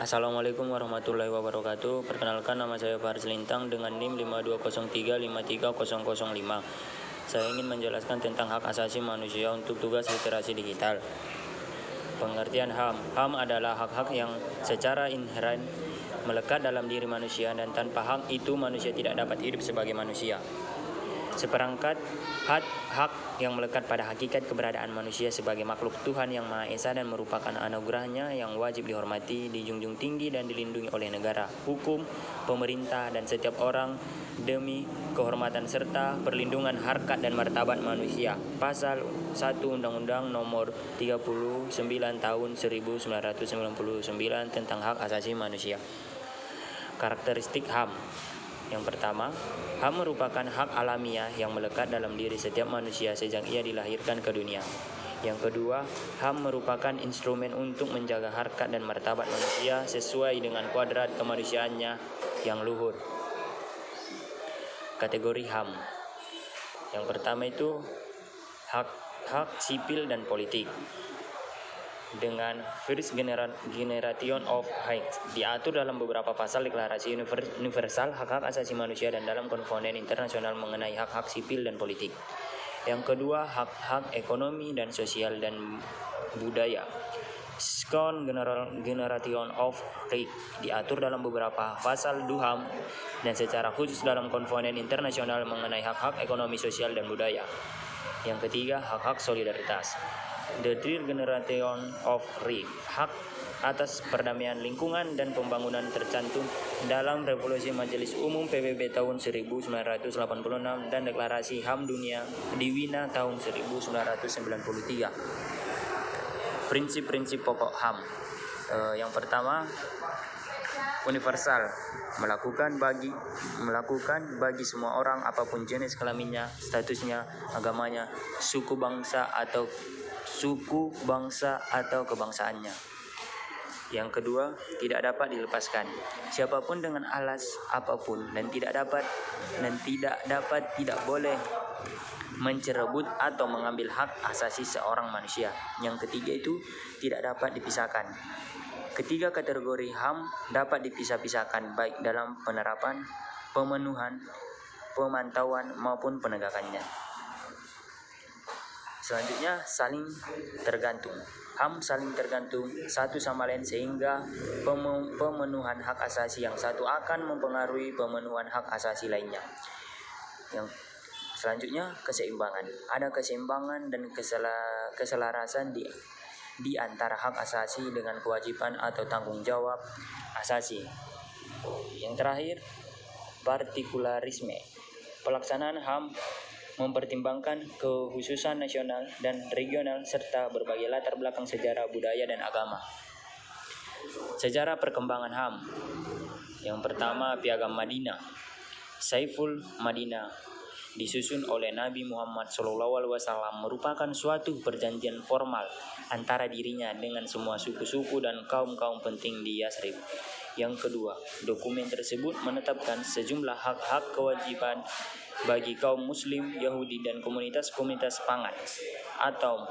Assalamualaikum warahmatullahi wabarakatuh. Perkenalkan, nama saya Faris Lintang dengan NIM 5203-53005. Saya ingin menjelaskan tentang hak asasi manusia untuk tugas literasi digital. Pengertian HAM. HAM adalah hak-hak yang secara inheren melekat dalam diri manusia, dan tanpa hak itu manusia tidak dapat hidup sebagai manusia. Seperangkat hak yang melekat pada hakikat keberadaan manusia sebagai makhluk Tuhan yang Maha Esa dan merupakan anugerahnya yang wajib dihormati, dijunjung tinggi dan dilindungi oleh negara, hukum, pemerintah, dan setiap orang demi kehormatan serta perlindungan harkat dan martabat manusia. Pasal 1 Undang-Undang Nomor 39 Tahun 1999 tentang Hak Asasi Manusia. Karakteristik HAM. Yang pertama, HAM merupakan hak alamiah yang melekat dalam diri setiap manusia sejak ia dilahirkan ke dunia. Yang kedua, HAM merupakan instrumen untuk menjaga harkat dan martabat manusia sesuai dengan kuadrat kemanusiaannya yang luhur. Kategori HAM. Yang pertama itu hak sipil dan politik. Dengan First Generation of Rights diatur dalam beberapa pasal Deklarasi Universal Hak-Hak Asasi Manusia dan dalam Konvenen Internasional mengenai hak-hak sipil dan politik. Yang kedua, hak-hak ekonomi dan sosial dan budaya. Second Generation of Rights diatur dalam beberapa pasal DUHAM dan secara khusus dalam Konvenen Internasional mengenai hak-hak ekonomi, sosial, dan budaya. Yang ketiga, hak-hak solidaritas. The Third Generation of Rights, hak atas perdamaian lingkungan dan pembangunan tercantum dalam Resolusi Majelis Umum PBB tahun 1986 dan Deklarasi HAM Dunia di Wina tahun 1993. Prinsip-prinsip pokok HAM. Yang pertama, universal, melakukan bagi semua orang apapun jenis kelaminnya, statusnya, agamanya, suku bangsa atau kebangsaannya. Yang kedua, tidak dapat dilepaskan. Siapapun dengan alas apapun dan tidak boleh mencerebut atau mengambil hak asasi seorang manusia. Yang ketiga itu tidak dapat dipisahkan. Ketiga kategori HAM dapat dipisah-pisahkan baik dalam penerapan, pemenuhan, pemantauan maupun penegakannya. Selanjutnya, saling tergantung. HAM saling tergantung satu sama lain sehingga pemenuhan hak asasi yang satu akan mempengaruhi pemenuhan hak asasi lainnya. Yang selanjutnya, keseimbangan. Ada keseimbangan dan keselarasan di antara hak asasi dengan kewajiban atau tanggung jawab asasi. Yang terakhir, partikularisme. Pelaksanaan HAM mempertimbangkan kekhususan nasional dan regional serta berbagai latar belakang sejarah, budaya, dan agama. Sejarah perkembangan HAM. Yang pertama, Piagam Madinah. Saiful Madinah disusun oleh Nabi Muhammad SAW merupakan suatu perjanjian formal antara dirinya dengan semua suku-suku dan kaum-kaum penting di Yasrib. Yang kedua, dokumen tersebut menetapkan sejumlah hak-hak kewajiban bagi kaum muslim, Yahudi, dan komunitas-komunitas pangan atau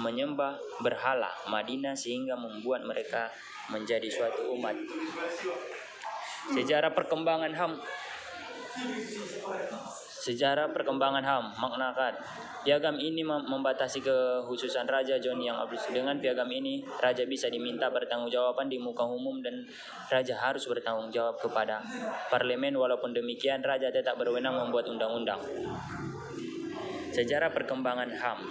menyembah berhala Madinah sehingga membuat mereka menjadi suatu umat. Sejarah perkembangan HAM maknakan piagam ini membatasi kekhususan Raja John yang Abdul. Dengan piagam ini, Raja bisa diminta bertanggungjawaban di muka umum dan Raja harus bertanggung jawab kepada parlemen. Walaupun demikian, Raja tetap berwenang membuat undang-undang. Sejarah perkembangan HAM.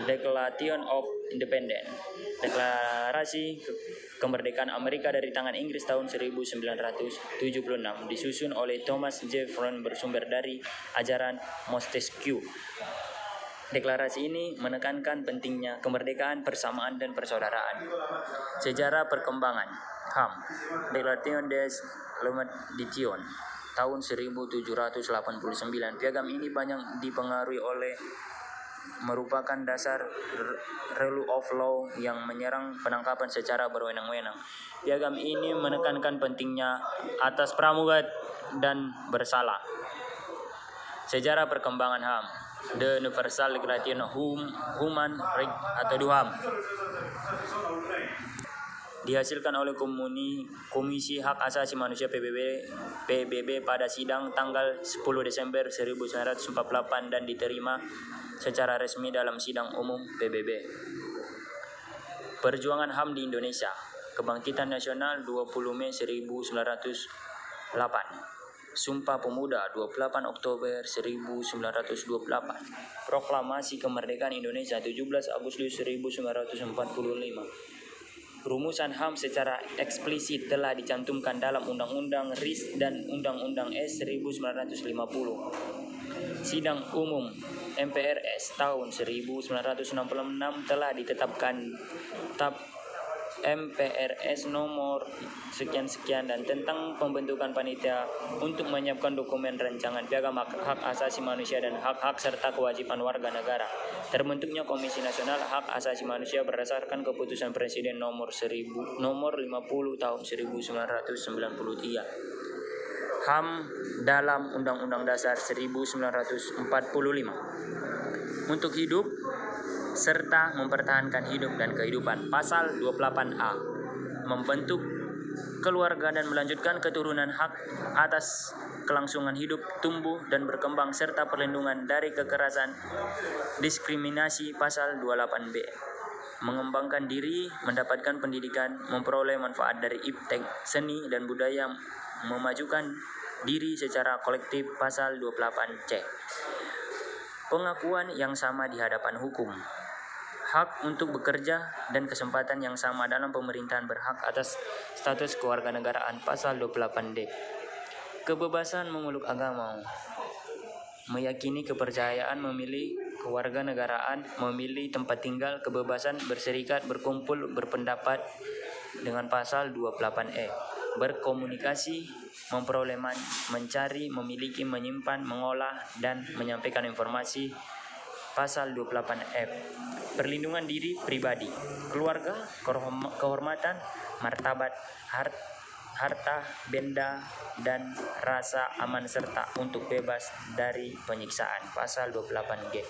Declaration of Independence. Deklarasi kemerdekaan Amerika dari tangan Inggris tahun 1976 disusun oleh Thomas Jefferson bersumber dari ajaran Montesquieu. Deklarasi ini menekankan pentingnya kemerdekaan, persamaan, dan persaudaraan. Sejarah perkembangan HAM. Declaration des Limitations tahun 1789. Piagam ini banyak dipengaruhi oleh merupakan dasar rule of law yang menyerang penangkapan secara berwenang-wenang. Piagam ini menekankan pentingnya atas pramuka dan bersalah. Sejarah perkembangan HAM. The Universal Declaration of Human Rights atau DUHAM. dihasilkan oleh Komisi Hak Asasi Manusia PBB pada sidang tanggal 10 Desember 1948 dan diterima secara resmi dalam sidang umum PBB. Perjuangan HAM di Indonesia. Kebangkitan Nasional 20 Mei 1908. Sumpah Pemuda 28 Oktober 1928. Proklamasi Kemerdekaan Indonesia 17 Agustus 1945. Rumusan HAM secara eksplisit telah dicantumkan dalam Undang-Undang RIS dan Undang-Undang S 1950. Sidang Umum MPRS tahun 1966 telah ditetapkan Tab MPRS nomor sekian-sekian dan tentang pembentukan panitia untuk menyiapkan dokumen rancangan piagam hak asasi manusia dan hak-hak serta kewajiban warga negara. Terbentuknya Komisi Nasional Hak Asasi Manusia berdasarkan keputusan Presiden nomor 50 tahun 1993. HAM dalam Undang-Undang Dasar 1945. Untuk hidup serta mempertahankan hidup dan kehidupan. Pasal 28A. Membentuk keluarga dan melanjutkan keturunan, hak atas kelangsungan hidup, tumbuh dan berkembang serta perlindungan dari kekerasan, diskriminasi. Pasal 28B. Mengembangkan diri, mendapatkan pendidikan, memperoleh manfaat dari iptek, seni dan budaya, memajukan diri secara kolektif. Pasal 28C. Pengakuan yang sama di hadapan hukum. Hak untuk bekerja dan kesempatan yang sama dalam pemerintahan, berhak atas status kewarganegaraan. Pasal 28D. Kebebasan memeluk agama, meyakini kepercayaan, memilih kewarganegaraan, memilih tempat tinggal, kebebasan berserikat, berkumpul, berpendapat dengan pasal 28E. Berkomunikasi, memperoleh, mencari, memiliki, menyimpan, mengolah dan menyampaikan informasi. Pasal 28F. Perlindungan diri pribadi, keluarga, kehormatan, martabat, harta, benda, dan rasa aman serta untuk bebas dari penyiksaan. Pasal 28G.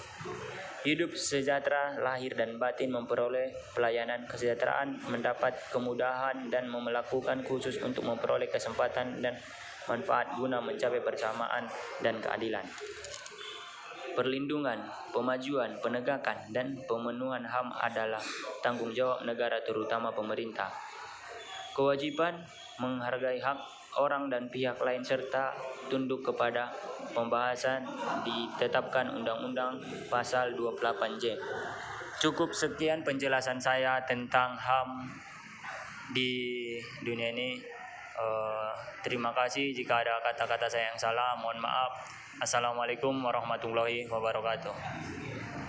Hidup sejahtera lahir dan batin, memperoleh pelayanan kesejahteraan, mendapat kemudahan dan melakukan khusus untuk memperoleh kesempatan dan manfaat guna mencapai persamaan dan keadilan. Perlindungan, pemajuan, penegakan, dan pemenuhan HAM adalah tanggung jawab negara terutama pemerintah. Kewajiban menghargai hak orang dan pihak lain serta tunduk kepada pembahasan ditetapkan Undang-Undang Pasal 28J. Cukup sekian penjelasan saya tentang HAM di dunia ini. Terima kasih jika ada kata-kata saya yang salah, mohon maaf. Assalamualaikum warahmatullahi wabarakatuh.